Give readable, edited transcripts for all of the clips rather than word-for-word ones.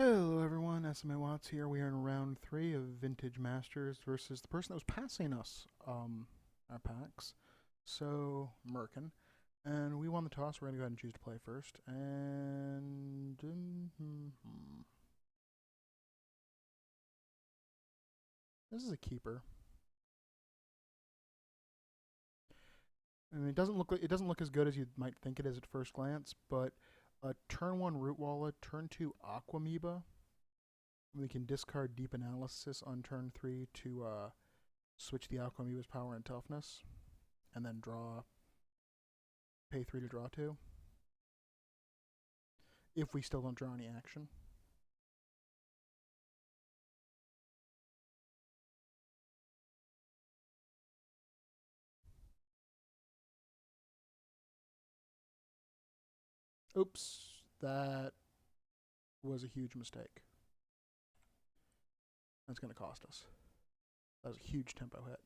Hello everyone, SMA Watts here. We are in round 3 of Vintage Masters versus the person that was passing us our packs. So, Merkin. And we won the toss. We're going to go ahead and choose to play first. And... this is a keeper. I mean, it doesn't look as good as you might think it is at first glance, but a turn 1 Root Walla, turn 2 Aquamoeba. We can discard Deep Analysis on turn 3 to switch the Aquamoeba's power and toughness, and then pay 3 to draw 2. If we still don't draw any action. Oops, that was a huge mistake. That's going to cost us. That was a huge tempo hit.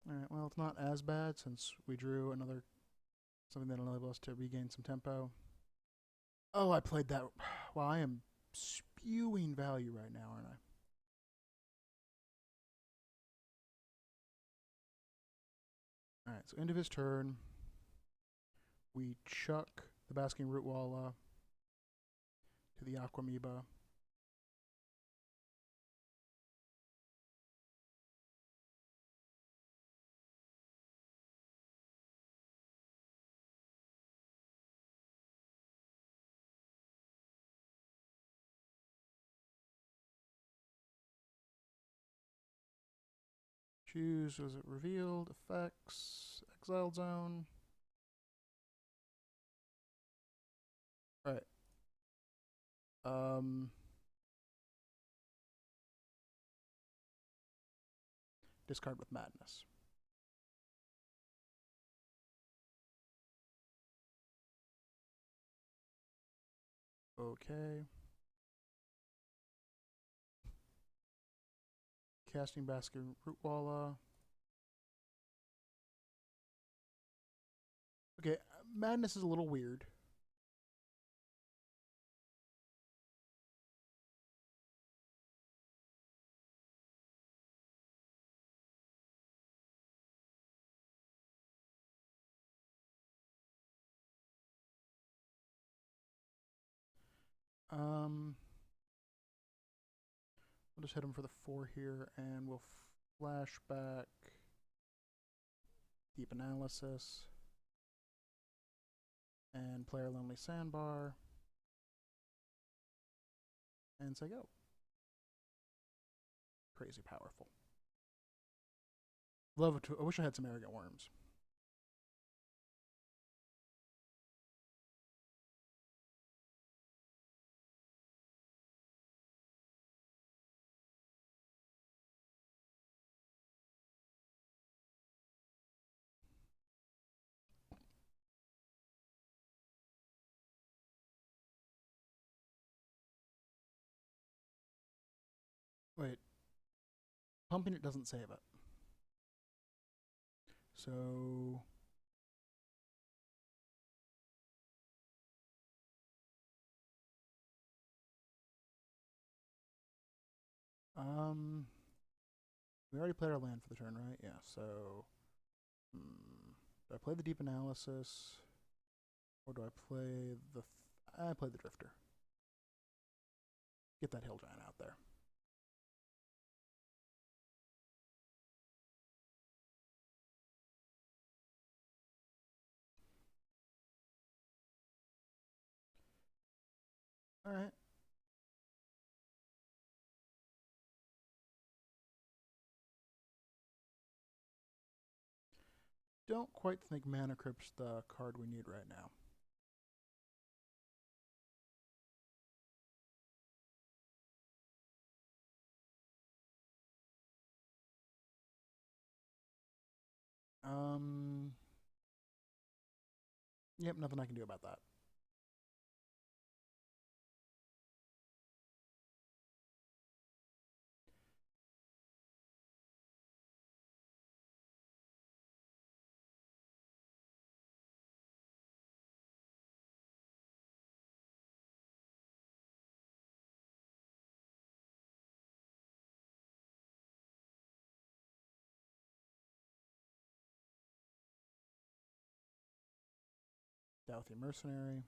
Alright, well, it's not as bad since we drew something that enabled us to regain some tempo. Oh, I played that. Well, I am spewing value right now, aren't I? Alright, so end of his turn, we chuck the Basking Root Walla to the Aquamoeba. Choose, was it revealed? Effects, exiled zone. Alright. Discard with Madness. Okay. Casting Basket Root Walla. Okay, Madness is a little weird. We'll just hit him for the 4 here, and we'll flashback Deep Analysis and play our Lonely Sandbar and say go. Crazy powerful. I wish I had some Arrogant Worms. Wait, pumping it doesn't save it. So we already played our land for the turn, right? Yeah. So do I play the Deep Analysis, or do I play the? I play the Drifter. Get that Hill Giant out there. All right. Don't quite think Mana Crypt's the card we need right now. Yep, nothing I can do about that. Stealthy Mercenary.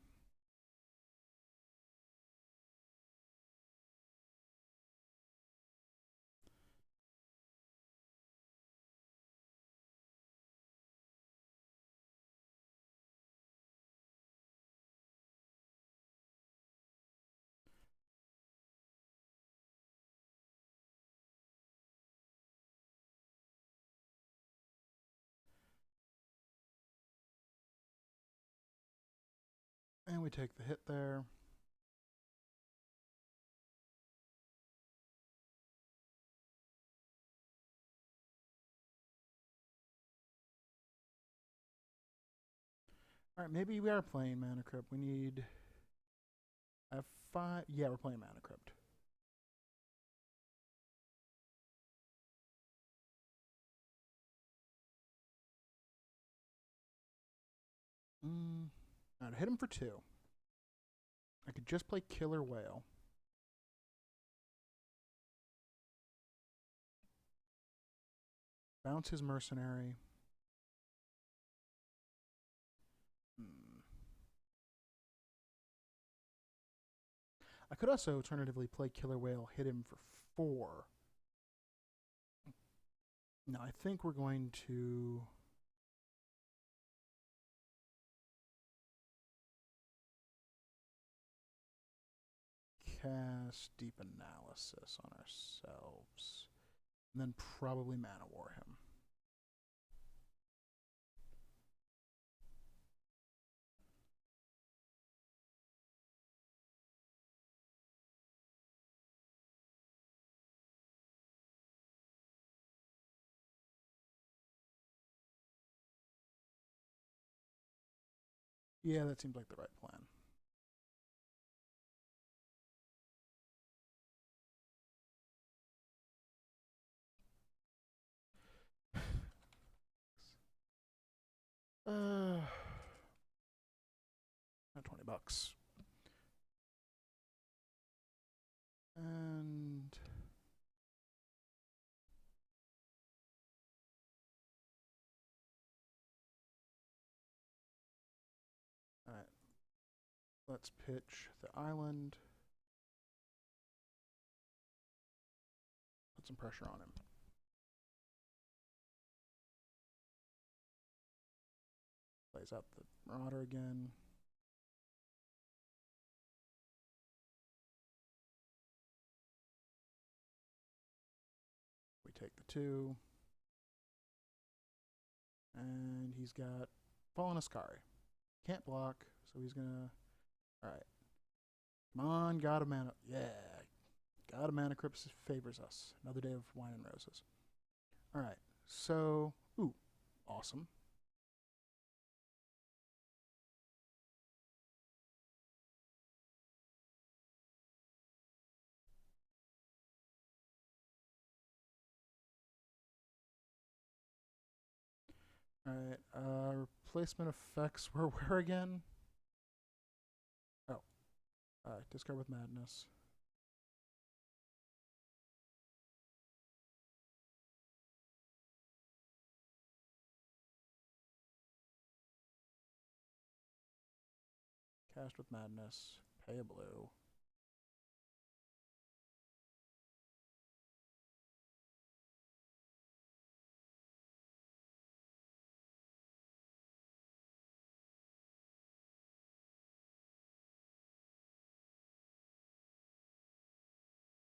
And we take the hit there. All right, maybe we are playing Mana Crypt. We need F5. Yeah, we're playing Mana Crypt. I'd hit him for 2. I could just play Killer Whale. Bounce his Mercenary. I could also alternatively play Killer Whale, hit him for 4. No, I think we're going to cast Deep Analysis on ourselves. And then probably Mana War him. Yeah, that seems like the right plan. $20. And all right, let's pitch the island. Put some pressure on him. Plays out the Marauder again. We take the 2. And he's got Fallen Ascari. Can't block, so he's gonna. Alright. Come on, God of Mana. Yeah. God of Mana Crypt favors us. Another day of wine and roses. Alright. So. Ooh. Awesome. Alright. Replacement effects were where again? Oh. Discard with Madness. Cast with Madness. Pay a blue.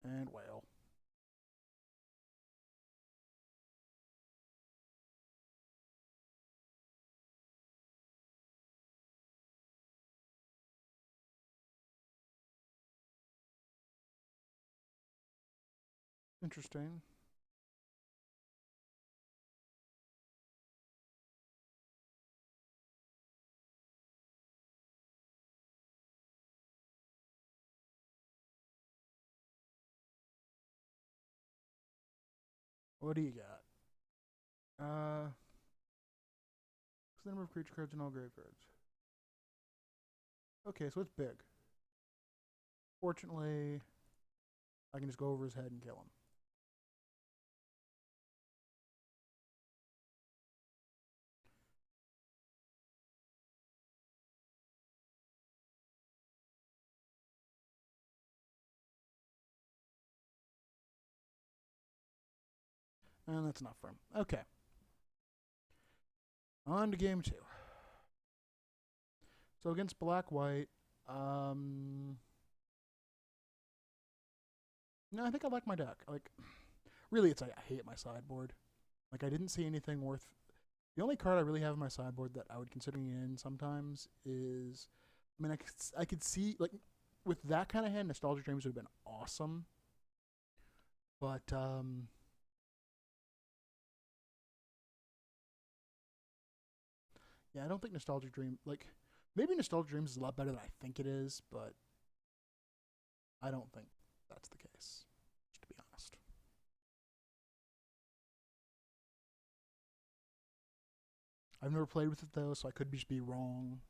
And Whale. Interesting. What do you got? What's the number of creature cards in all graveyards? Okay, so it's big. Fortunately, I can just go over his head and kill him. And that's enough for him. Okay. On to game 2. So against black-white, no, I think I like my deck. Like, really, it's like I hate my sideboard. Like, I didn't see anything worth. The only card I really have in my sideboard that I would consider in sometimes is, I mean, I could see like with that kind of hand, Nostalgic Dreams would have been awesome. But yeah, I don't think Nostalgic Dream like maybe Nostalgic Dreams is a lot better than I think it is, but I don't think that's the case. Just to be honest. I've never played with it though, so I could just be wrong.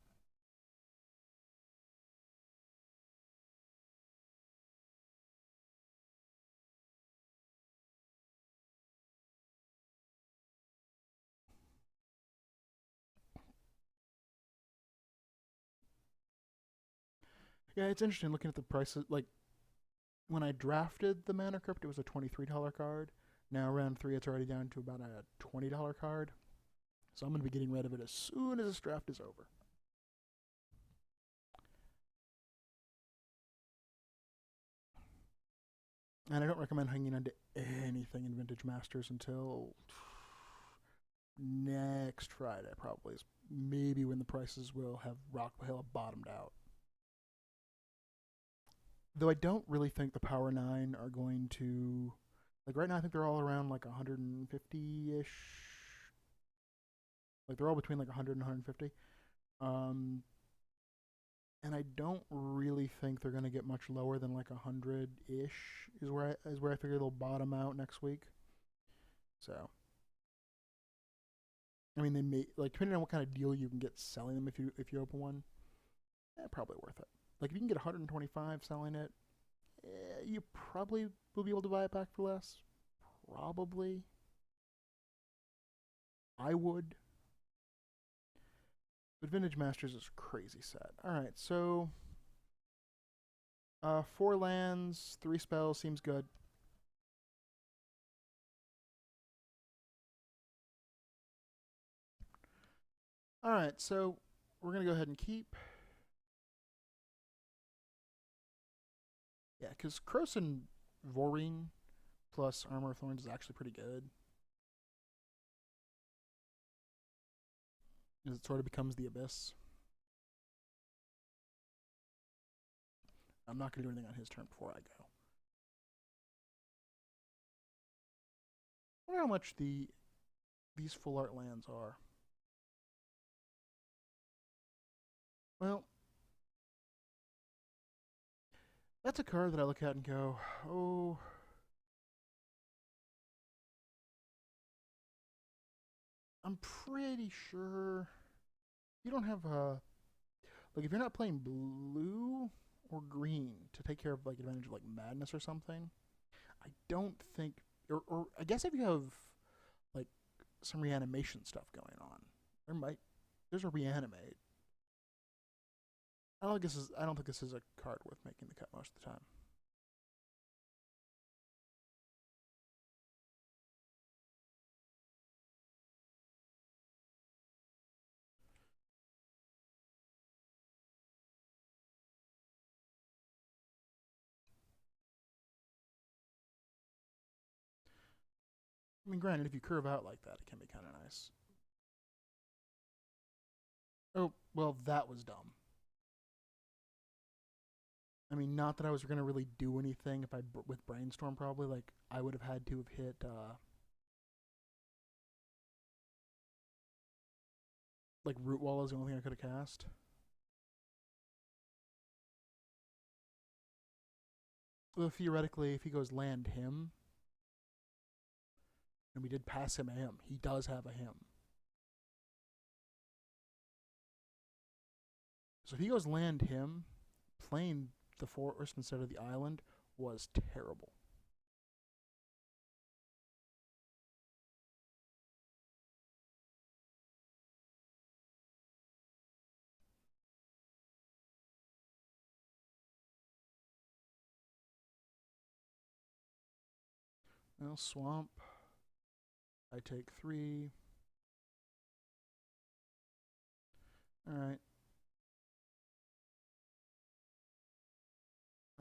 Yeah, it's interesting looking at the prices. Like when I drafted the Mana Crypt, it was a $23 card. Now round 3, it's already down to about a $20 card. So I'm going to be getting rid of it as soon as this draft is over. And I don't recommend hanging on to anything in Vintage Masters until next Friday, probably. Is maybe when the prices will have bottomed out. Though I don't really think the Power 9 are going to. Like right now, I think they're all around like 150 ish. Like they're all between like 100 and 150. Um, and I don't really think they're going to get much lower than like 100 ish. Is where I figure they'll bottom out next week. So, I mean, they may like depending on what kind of deal you can get selling them if you open one, probably worth it. Like if you can get 125 selling it, you probably will be able to buy it back for less. Probably, I would. But Vintage Masters is a crazy set. All right, so 4 lands, 3 spells seems good. All right, so we're gonna go ahead and keep. Yeah, because Krosan Voreen plus Armor of Thorns is actually pretty good. As it sort of becomes the Abyss. I'm not going to do anything on his turn before I go. I wonder how much these full art lands are. Well, that's a card that I look at and go, oh. I'm pretty sure you don't have a. Like, if you're not playing blue or green to take care of, like, advantage of, like, madness or something, I don't think. Or I guess if you have, like, some reanimation stuff going on, there's a reanimate. I don't think this is a card worth making the cut most of the time. I mean, granted, if you curve out like that, it can be kind of nice. Oh, well, that was dumb. I mean, not that I was going to really do anything if with Brainstorm, probably. Like, I would have had to have hit. Like, Root Wall is the only thing I could have cast. Well, theoretically, if he goes land him, and we did pass him a him, he does have a him. So if he goes land him, playing the forest instead of the island was terrible. Well, swamp. I take 3. Alright.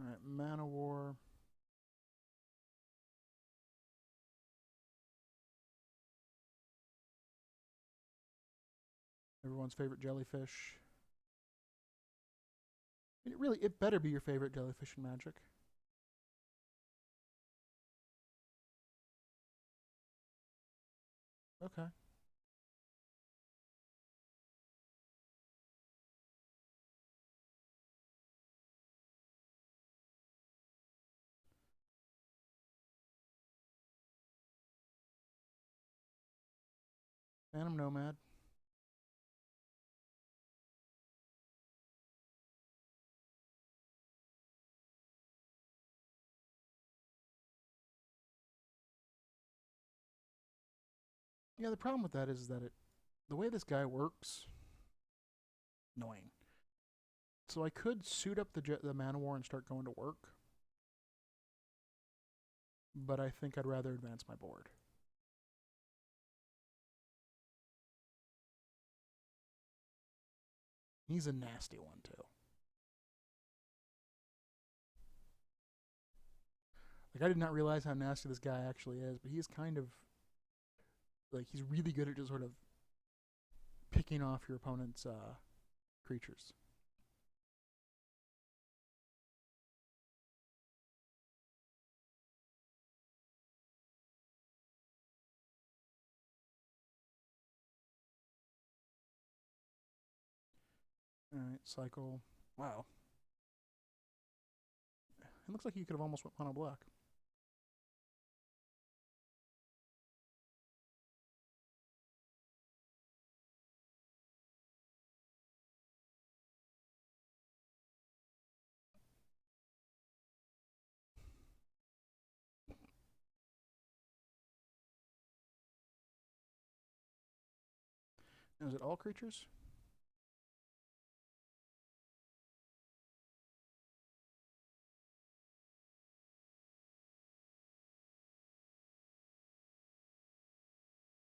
Alright, Mana War. Everyone's favorite jellyfish. It better be your favorite jellyfish in Magic. Okay. Phantom Nomad. Yeah, the problem with that is that the way this guy works, annoying. So I could suit up the Mana War and start going to work, but I think I'd rather advance my board. He's a nasty one too. Like, I did not realize how nasty this guy actually is, but he's kind of like, he's really good at just sort of picking off your opponent's creatures. Alright, cycle. Wow. It looks like you could have almost went mono black. Now, is it all creatures?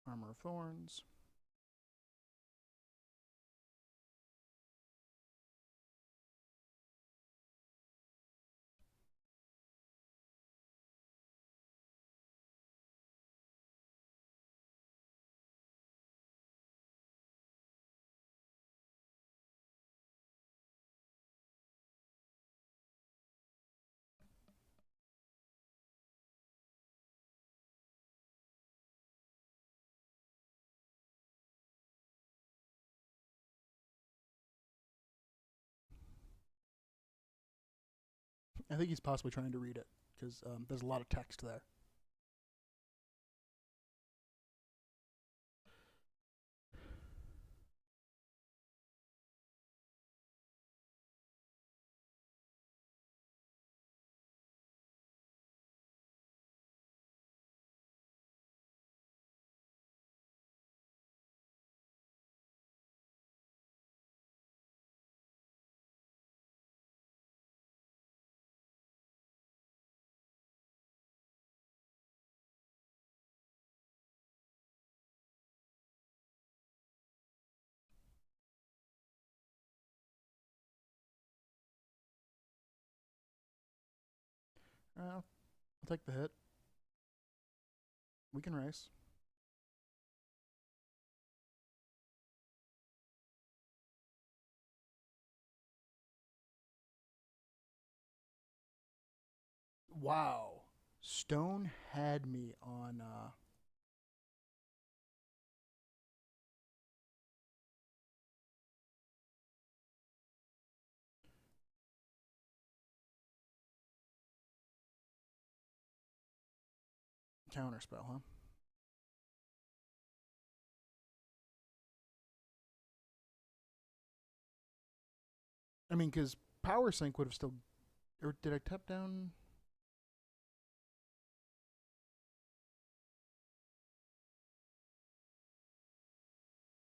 Armor of Thorns. I think he's possibly trying to read it because there's a lot of text there. I'll take the hit. We can race. Wow. Stone had me on. Counterspell, huh? I mean, because Power Sync would have still. Or did I tap down?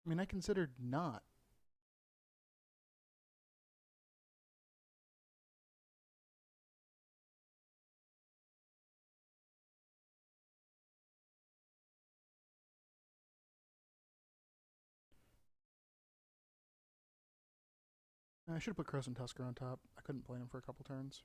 I mean, I considered not. I should have put Crescent Tusker on top. I couldn't play him for a couple turns.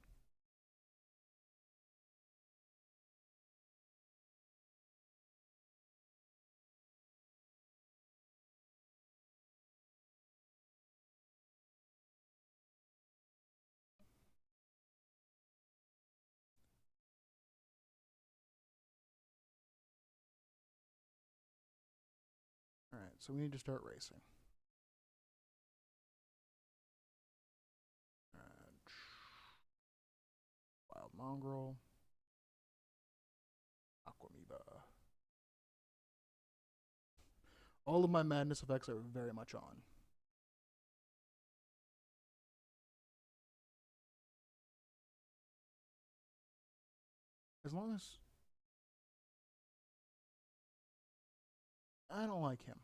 Alright, so we need to start racing. Wild Mongrel. Aquamoeba. All of my madness effects are very much on. As long as I don't like him.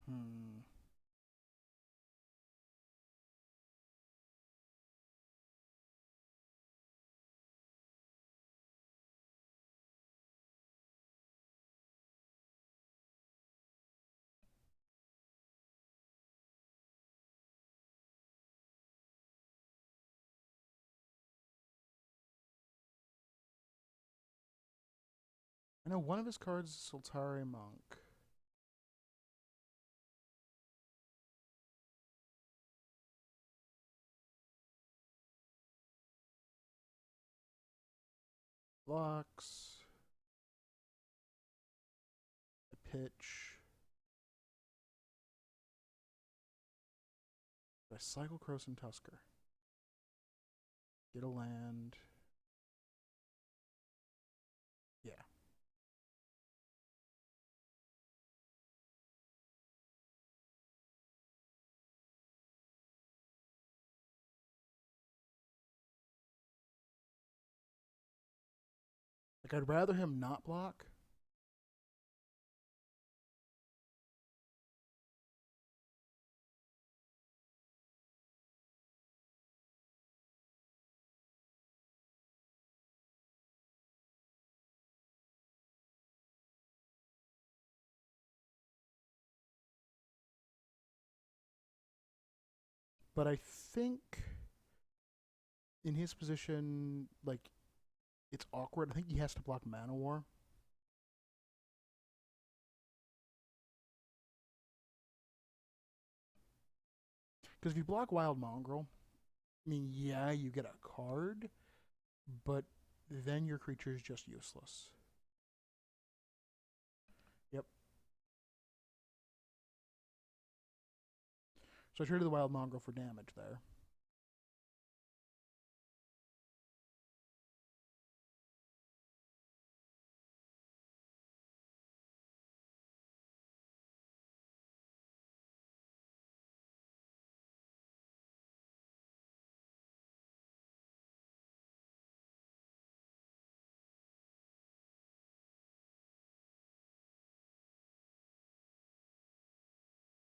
Hmm. I know one of his cards is Sultari Monk. Blocks. Pitch. I cycle Crescent Tusker. Get a land. Yeah. Like, I'd rather him not block. But I think in his position, like, it's awkward. I think he has to block Mana War. Because if you block Wild Mongrel, I mean, yeah, you get a card, but then your creature is just useless. Yep. So I traded the Wild Mongrel for damage there.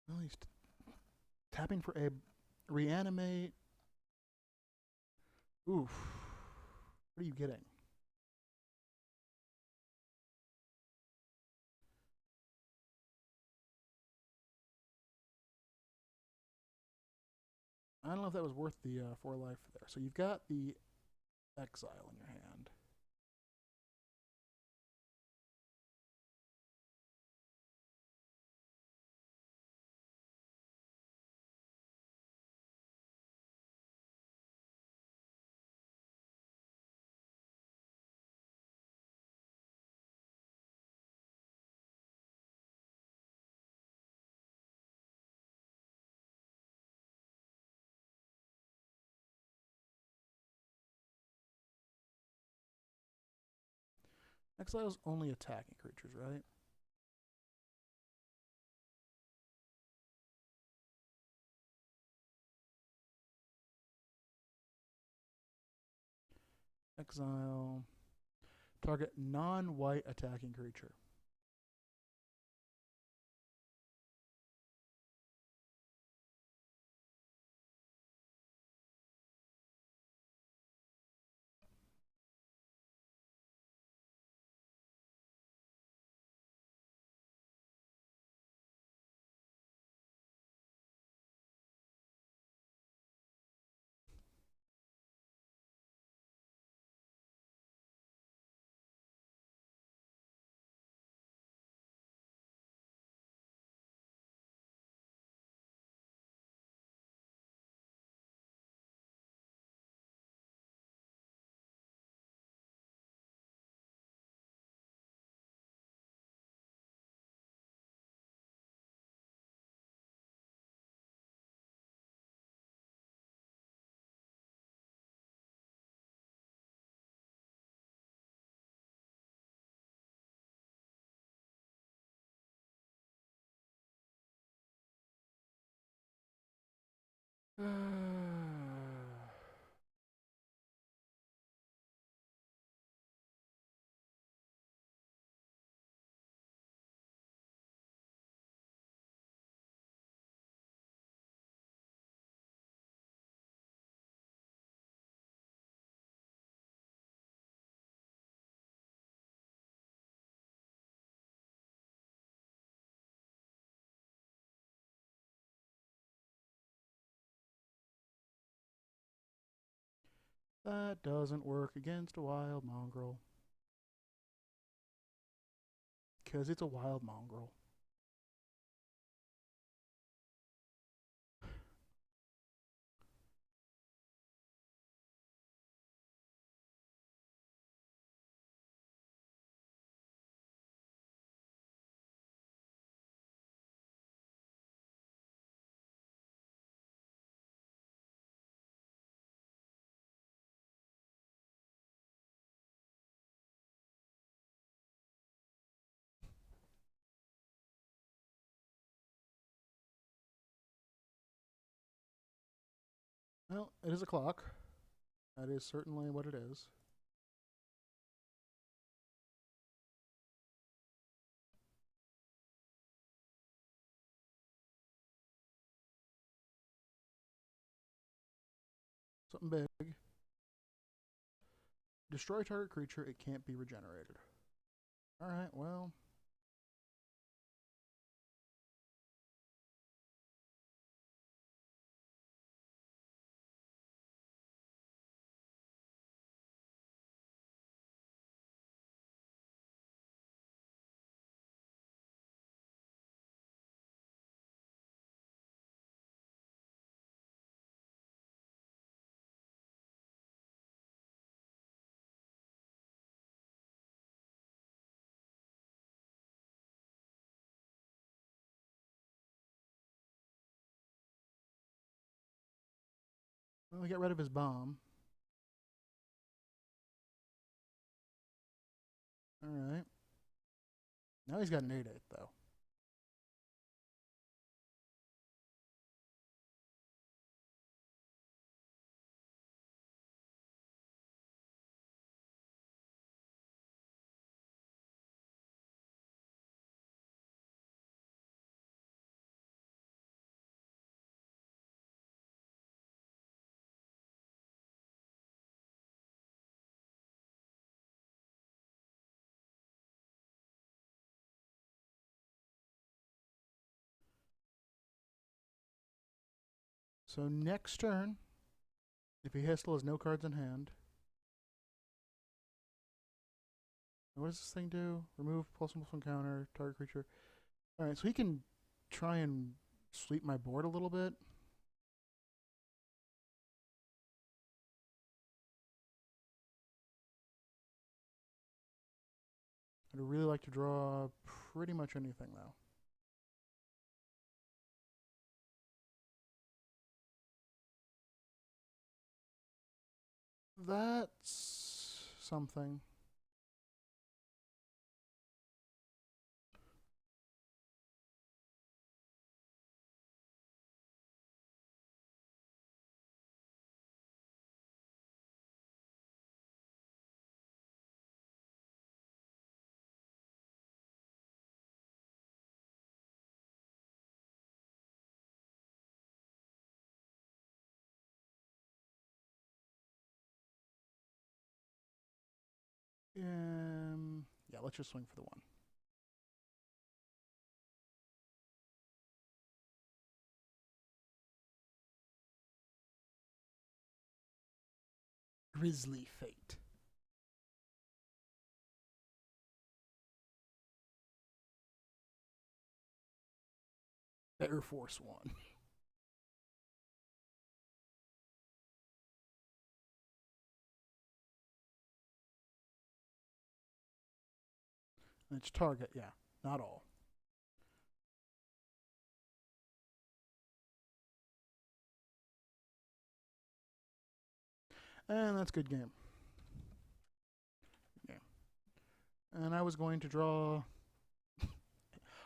Well, he's tapping for a reanimate. Oof. What are you getting? I don't know if that was worth the 4 life there. So you've got the exile in your hand. Exile's only attacking creatures, right? Exile. Target non-white attacking creature. That doesn't work against a wild mongrel. Because it's a wild mongrel. Well, it is a clock. That is certainly what it is. Something big. Destroy target creature, it can't be regenerated. Alright, well. Well, we get rid of his bomb. Alright. Now he's got an 8-8, though. So next turn, if he still has no cards in hand, what does this thing do? Remove +1/+1 counter, target creature. Alright, so he can try and sweep my board a little bit. I'd really like to draw pretty much anything, though. That's something. Yeah, let's just swing for the 1. Grisly Fate. Air Force 1. It's target, yeah, not all. And that's good game. Yeah. And I was going to draw.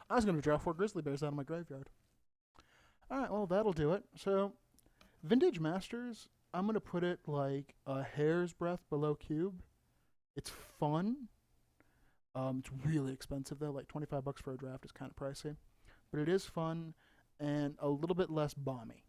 I was going to draw 4 grizzly bears out of my graveyard. Alright, well, that'll do it. So, Vintage Masters, I'm going to put it like a hair's breadth below cube. It's fun. It's really expensive, though. Like $25 for a draft is kind of pricey. But it is fun and a little bit less bomby.